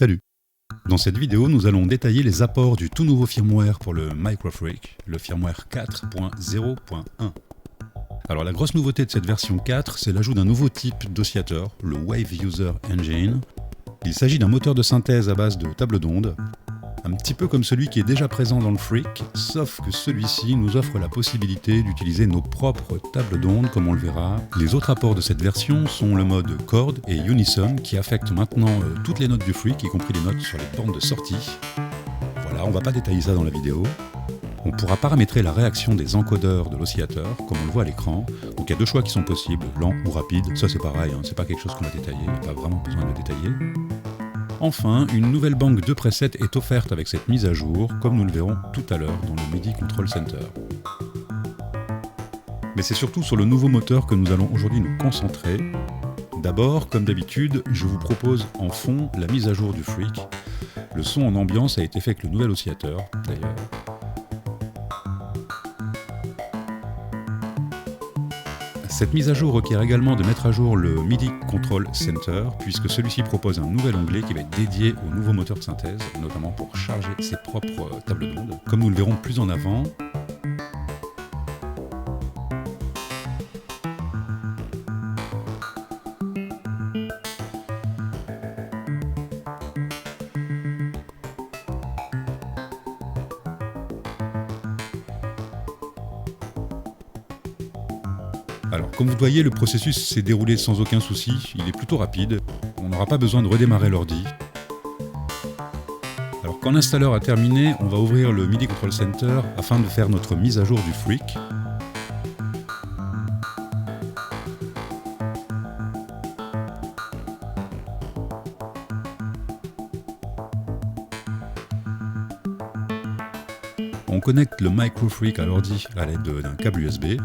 Salut! Dans cette vidéo, nous allons détailler les apports du tout nouveau firmware pour le MicroFreak, le firmware 4.0.1. Alors la grosse nouveauté de cette version 4, c'est l'ajout d'un nouveau type d'oscillateur, le Wave User Engine. Il s'agit d'un moteur de synthèse à base de table d'ondes, un petit peu comme celui qui est déjà présent dans le Freak, sauf que celui-ci nous offre la possibilité d'utiliser nos propres tables d'ondes, comme on le verra. Les autres apports de cette version sont le mode Chord et Unison, qui affectent maintenant toutes les notes du Freak, y compris les notes sur les bornes de sortie. Voilà, on va pas détailler ça dans la vidéo. On pourra paramétrer la réaction des encodeurs de l'oscillateur, comme on le voit à l'écran. Donc il y a deux choix qui sont possibles, lent ou rapide. Ça c'est pareil, c'est pas quelque chose qu'on va détailler, il n'y a pas vraiment besoin de le détailler. Enfin, une nouvelle banque de presets est offerte avec cette mise à jour, comme nous le verrons tout à l'heure dans le MIDI Control Center. Mais c'est surtout sur le nouveau moteur que nous allons aujourd'hui nous concentrer. D'abord, comme d'habitude, je vous propose en fond la mise à jour du Freak. Le son en ambiance a été fait avec le nouvel oscillateur, d'ailleurs. Cette mise à jour requiert également de mettre à jour le MIDI Control Center, puisque celui-ci propose un nouvel onglet qui va être dédié au nouveau moteur de synthèse, notamment pour charger ses propres tables d'ondes, comme nous le verrons plus en avant. Alors, comme vous le voyez, le processus s'est déroulé sans aucun souci, il est plutôt rapide, on n'aura pas besoin de redémarrer l'ordi. Alors, quand l'installeur a terminé, on va ouvrir le MIDI Control Center afin de faire notre mise à jour du Freak. On connecte le MicroFreak à l'ordi à l'aide d'un câble USB.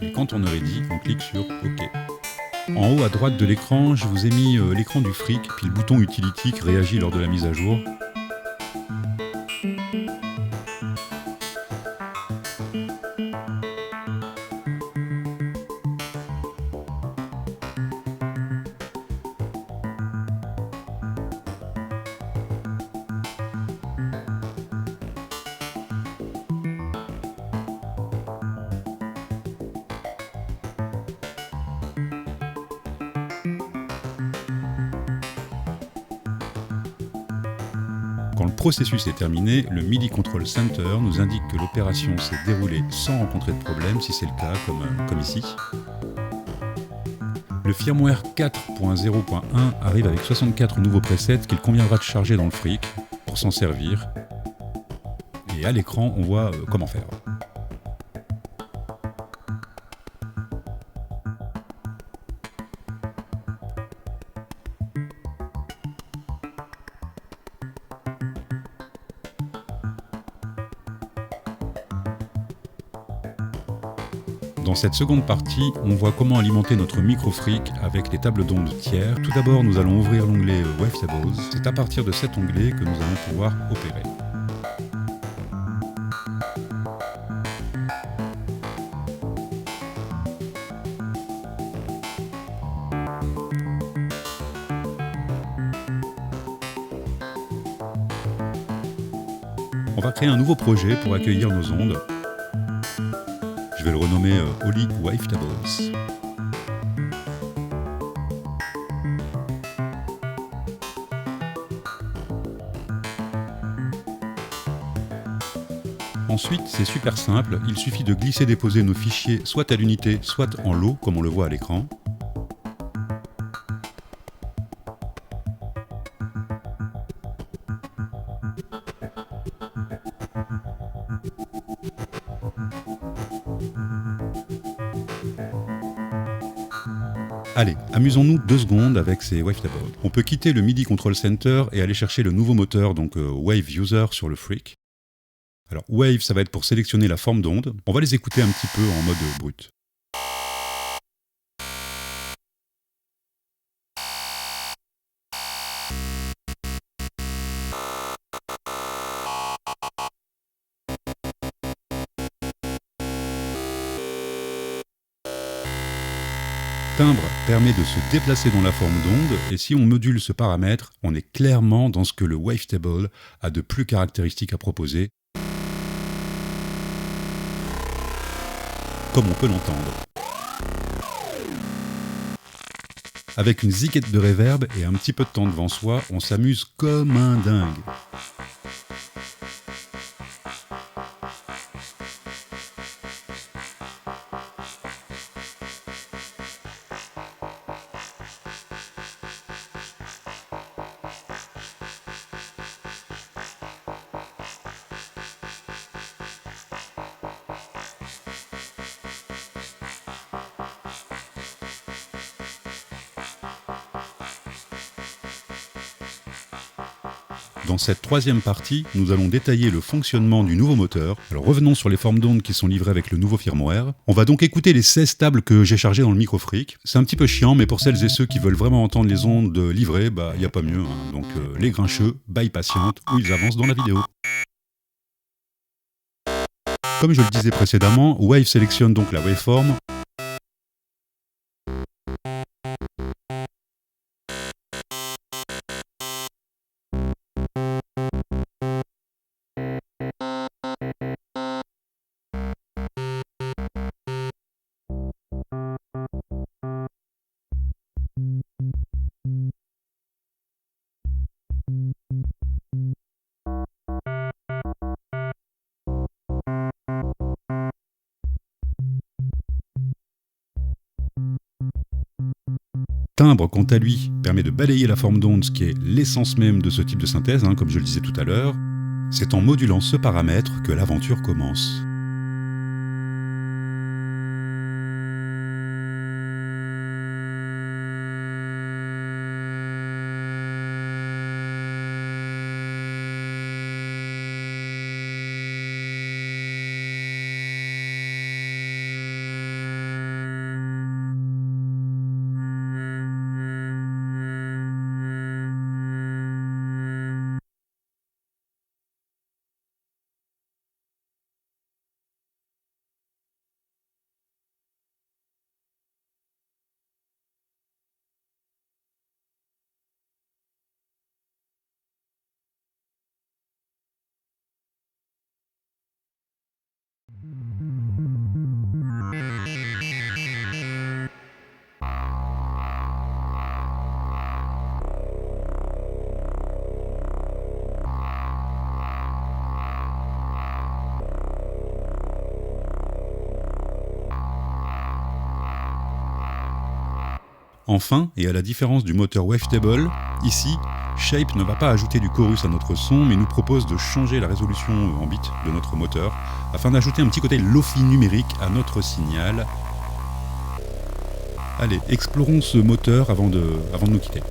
Et quand on est ready, on clique sur OK. En haut à droite de l'écran, je vous ai mis l'écran du Freak, puis le bouton Utility qui réagit lors de la mise à jour. Quand le processus est terminé, le MIDI Control Center nous indique que l'opération s'est déroulée sans rencontrer de problème, si c'est le cas, comme ici. Le firmware 4.0.1 arrive avec 64 nouveaux presets qu'il conviendra de charger dans le Freak pour s'en servir. Et à l'écran, on voit comment faire. Dans cette seconde partie, on voit comment alimenter notre MicroFreak avec les tables d'ondes tiers. Tout d'abord, nous allons ouvrir l'onglet Wavetables. C'est à partir de cet onglet que nous allons pouvoir opérer. On va créer un nouveau projet pour accueillir nos ondes. Je vais le renommer Holy Wavetables. Ensuite, c'est super simple, il suffit de glisser-déposer nos fichiers soit à l'unité, soit en lot, comme on le voit à l'écran. Allez, amusons-nous 2 secondes avec ces Wavetables. On peut quitter le MIDI Control Center et aller chercher le nouveau moteur, donc Wave User sur le Freak. Alors Wave, ça va être pour sélectionner la forme d'onde. On va les écouter un petit peu en mode brut. timbre permet de se déplacer dans la forme d'onde, et si on module ce paramètre, on est clairement dans ce que le wavetable a de plus caractéristique à proposer, comme on peut l'entendre. Avec une ziquette de reverb et un petit peu de temps devant soi, on s'amuse comme un dingue. Dans cette troisième partie, nous allons détailler le fonctionnement du nouveau moteur. Alors revenons sur les formes d'ondes qui sont livrées avec le nouveau firmware. On va donc écouter les 16 tables que j'ai chargées dans le Microfreak. C'est un petit peu chiant, mais pour celles et ceux qui veulent vraiment entendre les ondes livrées, il n'y a pas mieux. Donc les grincheux, baille patiente, où ils avancent dans la vidéo. Comme je le disais précédemment, Wave sélectionne donc la waveform. Timbre, quant à lui, permet de balayer la forme d'onde, ce qui est l'essence même de ce type de synthèse, comme je le disais tout à l'heure. C'est en modulant ce paramètre que l'aventure commence. Enfin, et à la différence du moteur Wavetable, ici, Shape ne va pas ajouter du chorus à notre son, mais nous propose de changer la résolution en bits de notre moteur, afin d'ajouter un petit côté lo-fi numérique à notre signal. Allez, explorons ce moteur avant de nous quitter.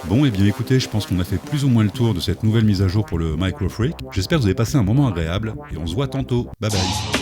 Bon, et bien écoutez, je pense qu'on a fait plus ou moins le tour de cette nouvelle mise à jour pour le Microfreak. J'espère que vous avez passé un moment agréable, et on se voit tantôt. Bye bye.